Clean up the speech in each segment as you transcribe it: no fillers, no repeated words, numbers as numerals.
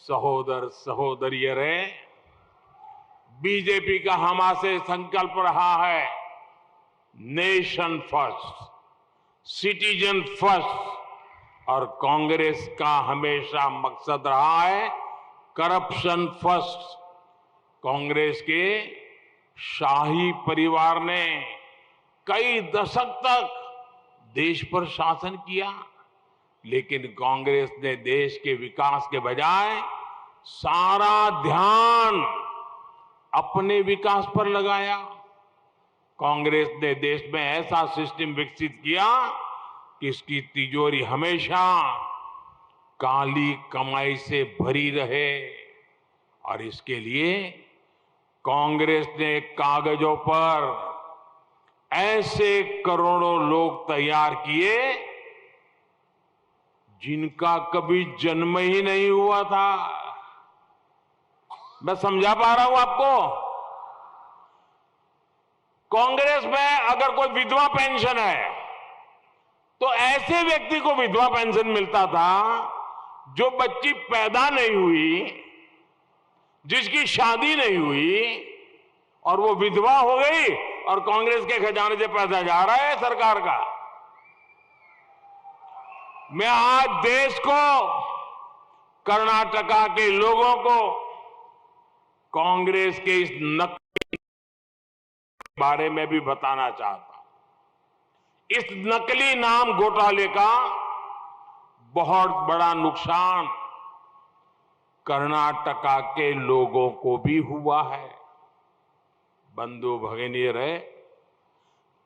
सहोदर सहोदरियरे, बीजेपी का हमारे संकल्प रहा है नेशन फर्स्ट, सिटीजन फर्स्ट, और कांग्रेस का हमेशा मकसद रहा है करप्शन फर्स्ट। कांग्रेस के शाही परिवार ने कई दशक तक देश पर शासन किया, लेकिन कांग्रेस ने देश के विकास के बजाय सारा ध्यान अपने विकास पर लगाया। कांग्रेस ने देश में ऐसा सिस्टम विकसित किया कि इसकी तिजोरी हमेशा काली कमाई से भरी रहे, और इसके लिए कांग्रेस ने कागजों पर ऐसे करोड़ों लोग तैयार किए जिनका कभी जन्म ही नहीं हुआ था। मैं समझा पा रहा हूं आपको? कांग्रेस में अगर कोई विधवा पेंशन है तो ऐसे व्यक्ति को विधवा पेंशन मिलता था जो बच्ची पैदा नहीं हुई, जिसकी शादी नहीं हुई, और वो विधवा हो गई और कांग्रेस के खजाने से पैसा जा रहा है सरकार का। मैं आज देश को, कर्नाटका के लोगों को कांग्रेस के इस नकली बारे में भी बताना चाहता हूं। इस नकली नाम घोटाले का बहुत बड़ा नुकसान कर्नाटका के लोगों को भी हुआ है। बंधु भगिनीरे,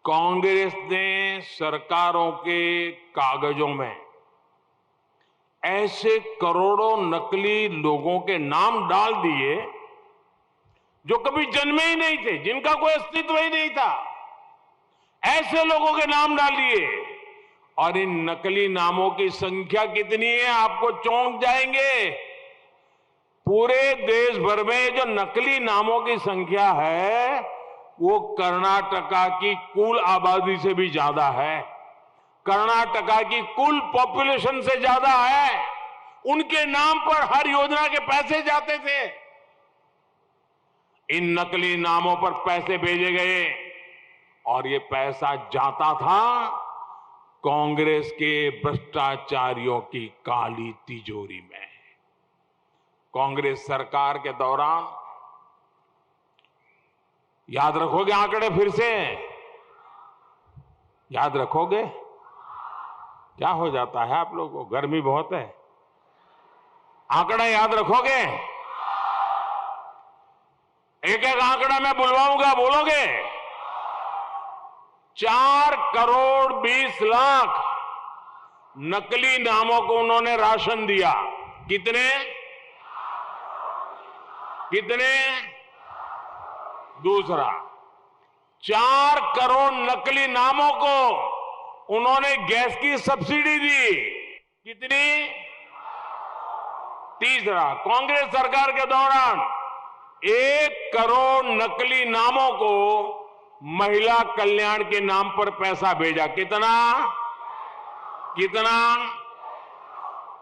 कांग्रेस ने सरकारों के कागजों में ऐसे करोड़ों नकली लोगों के नाम डाल दिए जो कभी जन्मे ही नहीं थे, जिनका कोई अस्तित्व ही नहीं था। ऐसे लोगों के नाम डाल दिए, और इन नकली नामों की संख्या कितनी है आपको चौंक जाएंगे। पूरे देश भर में जो नकली नामों की संख्या है वो कर्नाटका की कुल आबादी से भी ज्यादा है, कर्नाटका की कुल पॉपुलेशन से ज्यादा है। उनके नाम पर हर योजना के पैसे जाते थे। इन नकली नामों पर पैसे भेजे गए और ये पैसा जाता था कांग्रेस के भ्रष्टाचारियों की काली तिजोरी में। कांग्रेस सरकार के दौरान, याद रखोगे आंकड़े? फिर से याद रखोगे? क्या हो जाता है आप लोगों को? गर्मी बहुत है। आंकड़ा याद रखोगे? एक एक आंकड़ा मैं बुलवाऊंगा, बोलोगे? 4 करोड़ 20 लाख नकली नामों को उन्होंने राशन दिया। कितने? दूसरा, 4 करोड़ नकली नामों को उन्होंने गैस की सब्सिडी दी। कितनी? तीसरा, कांग्रेस सरकार के दौरान 1 करोड़ नकली नामों को महिला कल्याण के नाम पर पैसा भेजा। कितना?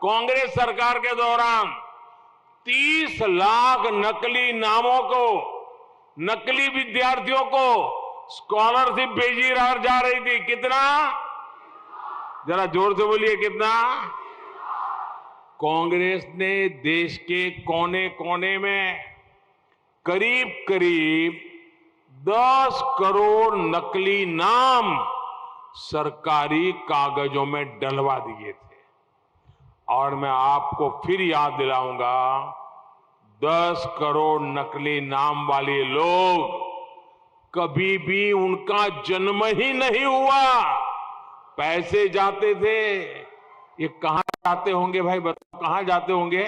कांग्रेस सरकार के दौरान 30 लाख नकली नामों को, नकली विद्यार्थियों को स्कॉलरशिप भेजी जा रही थी। कितना? जरा जोर से बोलिए, कितना? कांग्रेस ने देश के कोने कोने में करीब करीब 10 करोड़ नकली नाम सरकारी कागजों में डलवा दिए थे। और मैं आपको फिर याद दिलाऊंगा, 10 करोड़ नकली नाम वाले लोग कभी भी उनका जन्म ही नहीं हुआ। पैसे जाते थे। ये कहां जाते होंगे भाई? बताओ, कहां जाते होंगे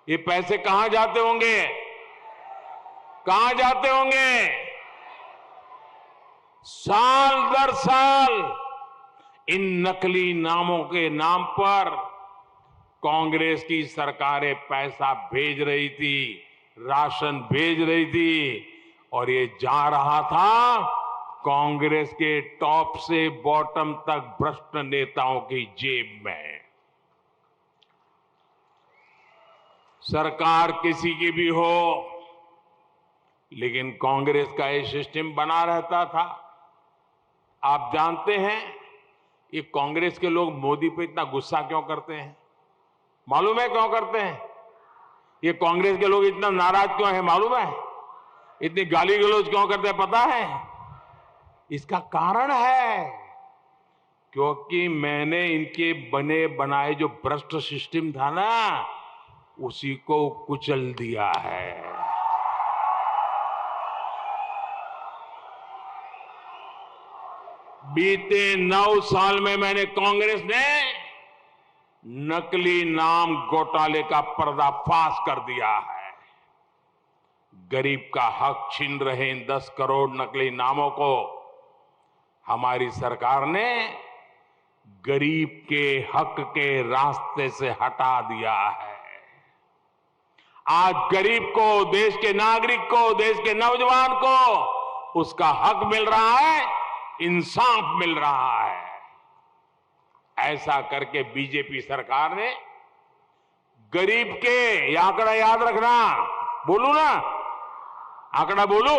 ये पैसे? कहां जाते होंगे? कहां जाते होंगे? साल दर साल इन नकली नामों के नाम पर कांग्रेस की सरकारें पैसा भेज रही थी, राशन भेज रही थी, और ये जा रहा था कांग्रेस के टॉप से बॉटम तक भ्रष्ट नेताओं की जेब में। सरकार किसी की भी हो, लेकिन कांग्रेस का ये सिस्टम बना रहता था। आप जानते हैं ये कांग्रेस के लोग मोदी पे इतना गुस्सा क्यों करते हैं? मालूम है क्यों करते हैं? ये कांग्रेस के लोग इतना नाराज क्यों है मालूम है? इतनी गाली गलौज क्यों करते हैं पता है? इसका कारण है क्योंकि मैंने इनके बने बनाए जो भ्रष्ट सिस्टम था ना, उसी को कुचल दिया है। बीते 9 साल में मैंने कांग्रेस ने नकली नाम घोटाले का पर्दाफाश कर दिया है। गरीब का हक छीन रहे इन 10 करोड़ नकली नामों को हमारी सरकार ने गरीब के हक के रास्ते से हटा दिया है। आज गरीब को, देश के नागरिक को, देश के नौजवान को उसका हक मिल रहा है, इंसाफ मिल रहा है। ऐसा करके बीजेपी सरकार ने गरीब के, ये आंकड़ा याद रखना, बोलू ना, आंकड़ा बोलू,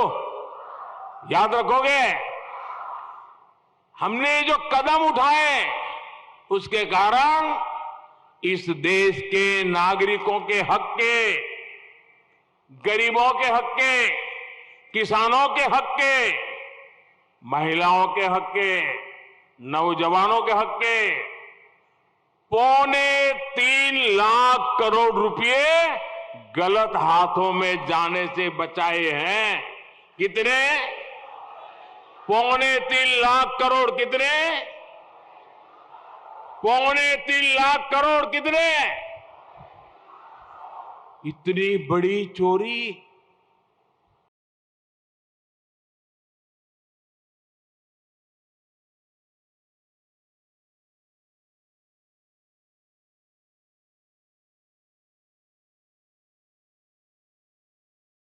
याद रखोगे? हमने जो कदम उठाए उसके कारण इस देश के नागरिकों के हक के, गरीबों के हक के, किसानों के हक के, महिलाओं के हक के, नौजवानों के हक के 3.25 लाख करोड़ रुपए गलत हाथों में जाने से बचाए हैं। कितने? 3.25 लाख करोड़। कितने? 3.25 लाख करोड़। कितने? इतनी बड़ी चोरी